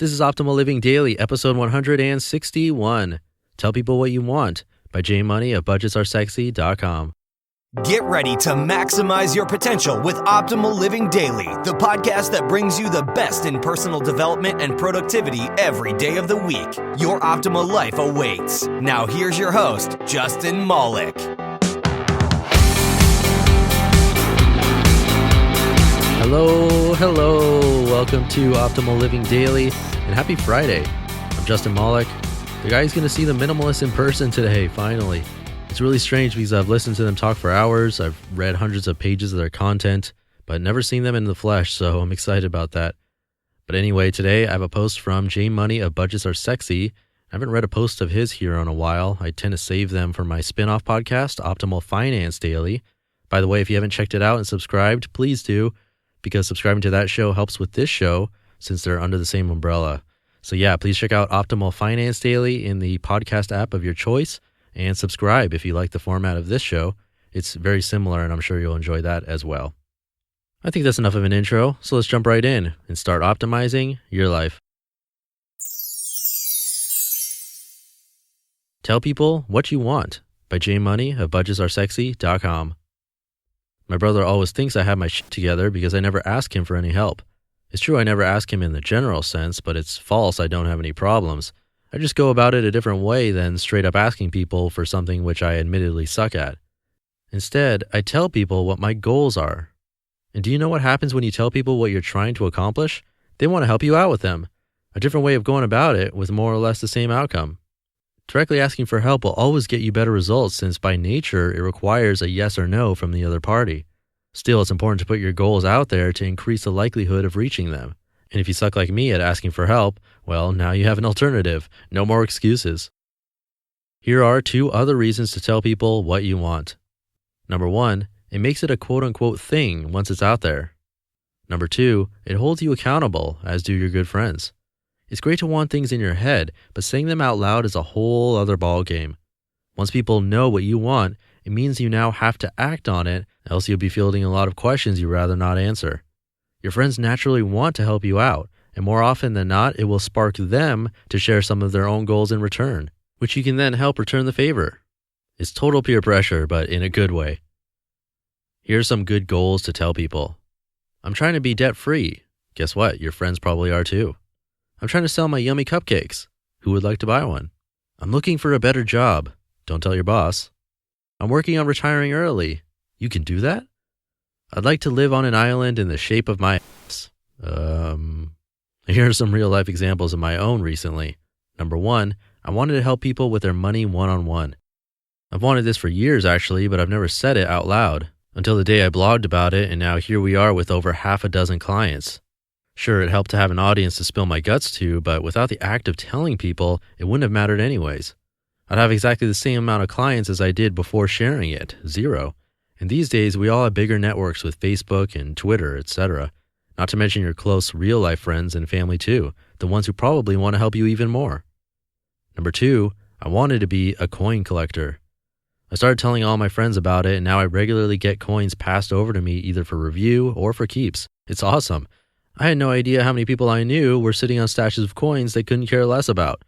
This is Optimal Living Daily, episode 161. Tell People What You Want by M.O.N.E.Y of budgetsaresexy.com. Get ready to maximize your potential with Optimal Living Daily, the podcast that brings you the best in personal development and productivity every day of the week. Your optimal life awaits. Now here's your host, Justin M.O.N.E.Y. Hello. Welcome to Optimal Living Daily, and happy Friday. I'm Justin M.O.N.E.Y, the guy who's going to see the minimalists in person today, finally. It's really strange because I've listened to them talk for hours, I've read hundreds of pages of their content, but never seen them in the flesh, so I'm excited about that. But anyway, today I have a post from M.O.N.E.Y of Budgets Are Sexy. I haven't read a post of his here in a while. I tend to save them for my spin-off podcast, Optimal Finance Daily. By the way, if you haven't checked it out and subscribed, please do, because subscribing to that show helps with this show since they're under the same umbrella. So yeah, please check out Optimal Finance Daily in the podcast app of your choice and subscribe if you like the format of this show. It's very similar and I'm sure you'll enjoy that as well. I think that's enough of an intro, so let's jump right in and start optimizing your life. Tell People What You Want by M.O.N.E.Y of budgetsaresexy.com. My brother always thinks I have my shit together because I never ask him for any help. It's true I never ask him in the general sense, but it's false I don't have any problems. I just go about it a different way than straight up asking people for something which I admittedly suck at. Instead, I tell people what my goals are. And do you know what happens when you tell people what you're trying to accomplish? They want to help you out with them. A different way of going about it with more or less the same outcome. Directly asking for help will always get you better results since by nature it requires a yes or no from the other party. Still, it's important to put your goals out there to increase the likelihood of reaching them. And if you suck like me at asking for help, well, now you have an alternative. No more excuses. Here are 2 other reasons to tell people what you want. Number 1, it makes it a quote-unquote thing once it's out there. Number 2, it holds you accountable, as do your good friends. It's great to want things in your head, but saying them out loud is a whole other ballgame. Once people know what you want, it means you now have to act on it, else you'll be fielding a lot of questions you'd rather not answer. Your friends naturally want to help you out, and more often than not, it will spark them to share some of their own goals in return, which you can then help return the favor. It's total peer pressure, but in a good way. Here's some good goals to tell people. I'm trying to be debt-free. Guess what? Your friends probably are too. I'm trying to sell my yummy cupcakes. Who would like to buy one? I'm looking for a better job. Don't tell your boss. I'm working on retiring early. You can do that? I'd like to live on an island in the shape of my ass. Here are some real life examples of my own recently. Number 1, I wanted to help people with their money one-on-one. I've wanted this for years actually, but I've never said it out loud until the day I blogged about it, and now here we are with over half a dozen clients. Sure, it helped to have an audience to spill my guts to, but without the act of telling people, it wouldn't have mattered anyways. I'd have exactly the same amount of clients as I did before sharing it, 0. And these days, we all have bigger networks with Facebook and Twitter, etc. Not to mention your close real-life friends and family too, the ones who probably want to help you even more. Number 2, I wanted to be a coin collector. I started telling all my friends about it, and now I regularly get coins passed over to me either for review or for keeps. It's awesome. I had no idea how many people I knew were sitting on stashes of coins they couldn't care less about.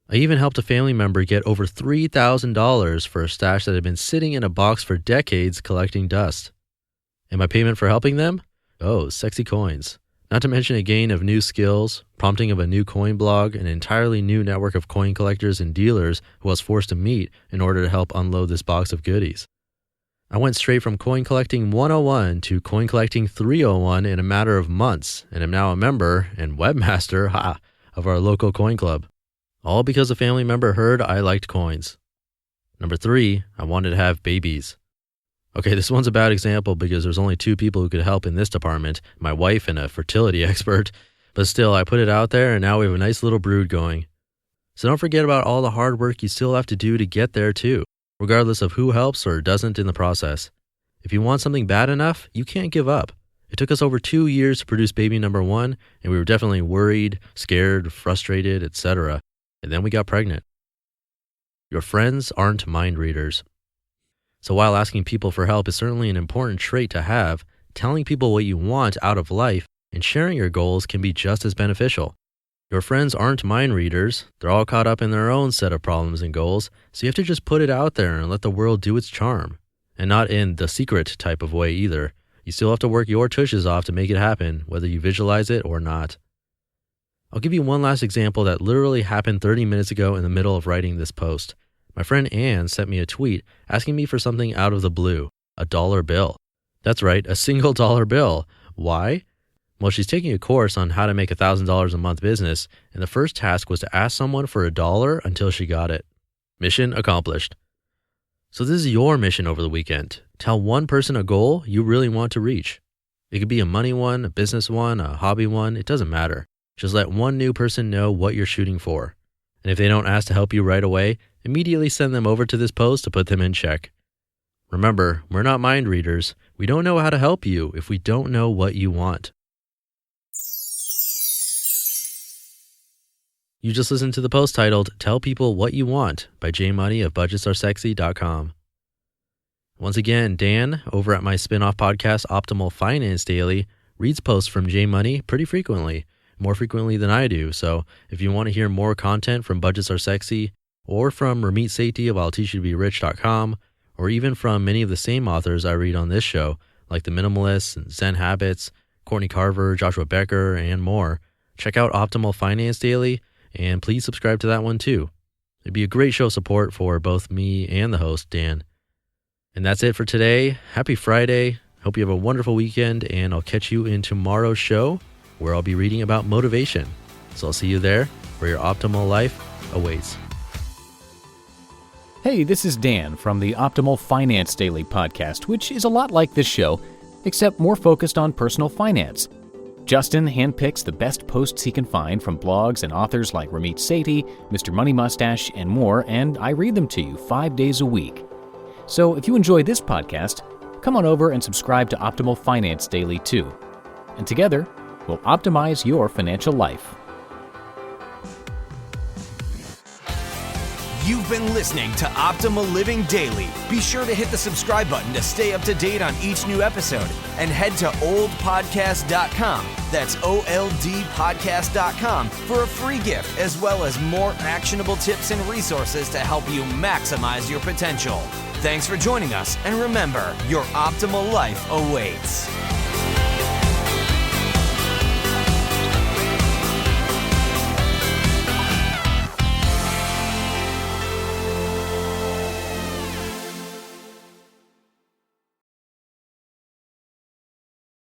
I even helped a family member get over $3,000 for a stash that had been sitting in a box for decades collecting dust. And my payment for helping them? Oh, sexy coins. Not to mention a gain of new skills, prompting of a new coin blog, an entirely new network of coin collectors and dealers who I was forced to meet in order to help unload this box of goodies. I went straight from coin collecting 101 to coin collecting 301 in a matter of months, and am now a member and webmaster of our local coin club. All because a family member heard I liked coins. Number 3, I wanted to have babies. Okay, this one's a bad example because there's only 2 people who could help in this department, my wife and a fertility expert, but still, I put it out there and now we have a nice little brood going. So don't forget about all the hard work you still have to do to get there too, regardless of who helps or doesn't in the process. If you want something bad enough, you can't give up. It took us over 2 years to produce baby number 1, and we were definitely worried, scared, frustrated, etc. And then we got pregnant. Your friends aren't mind readers. So while asking people for help is certainly an important trait to have, telling people what you want out of life and sharing your goals can be just as beneficial. Your friends aren't mind readers. They're all caught up in their own set of problems and goals, so you have to just put it out there and let the world do its charm. And not in the secret type of way either. You still have to work your tushes off to make it happen, whether you visualize it or not. I'll give you one last example that literally happened 30 minutes ago in the middle of writing this post. My friend Ann sent me a tweet asking me for something out of the blue, a $1 bill. That's right, a single $1 bill. Why? Well, she's taking a course on how to make $1,000 a month business, and the first task was to ask someone for $1 until she got it. Mission accomplished. So this is your mission over the weekend. Tell one person a goal you really want to reach. It could be a money one, a business one, a hobby one, it doesn't matter. Just let one new person know what you're shooting for. And if they don't ask to help you right away, immediately send them over to this post to put them in check. Remember, we're not mind readers. We don't know how to help you if we don't know what you want. You just listened to the post titled, Tell People What You Want by M.O.N.E.Y of budgetsaresexy.com. Once again, Dan, over at my spin-off podcast, Optimal Finance Daily, reads posts from M.O.N.E.Y pretty frequently, more frequently than I do. So if you want to hear more content from Budgets Are Sexy, or from Ramit Sethi of I'llTeachYouToBeRich.com, or even from many of the same authors I read on this show, like The Minimalists and Zen Habits, Courtney Carver, Joshua Becker, and more, check out Optimal Finance Daily, and please subscribe to that one too. It'd be a great show of support for both me and the host, Dan. And that's it for today. Happy Friday. Hope you have a wonderful weekend, and I'll catch you in tomorrow's show where I'll be reading about motivation. So I'll see you there where your optimal life awaits. Hey, this is Dan from the Optimal Finance Daily podcast, which is a lot like this show, except more focused on personal finance. Justin handpicks the best posts he can find from blogs and authors like Ramit Sethi, Mr. Money Mustache, and more, and I read them to you 5 days a week. So if you enjoy this podcast, come on over and subscribe to Optimal Finance Daily too. And together, we'll optimize your financial life. You've been listening to Optimal Living Daily. Be sure to hit the subscribe button to stay up to date on each new episode, and head to oldpodcast.com. That's OLDpodcast.com for a free gift, as well as more actionable tips and resources to help you maximize your potential. Thanks for joining us, and remember, your optimal life awaits.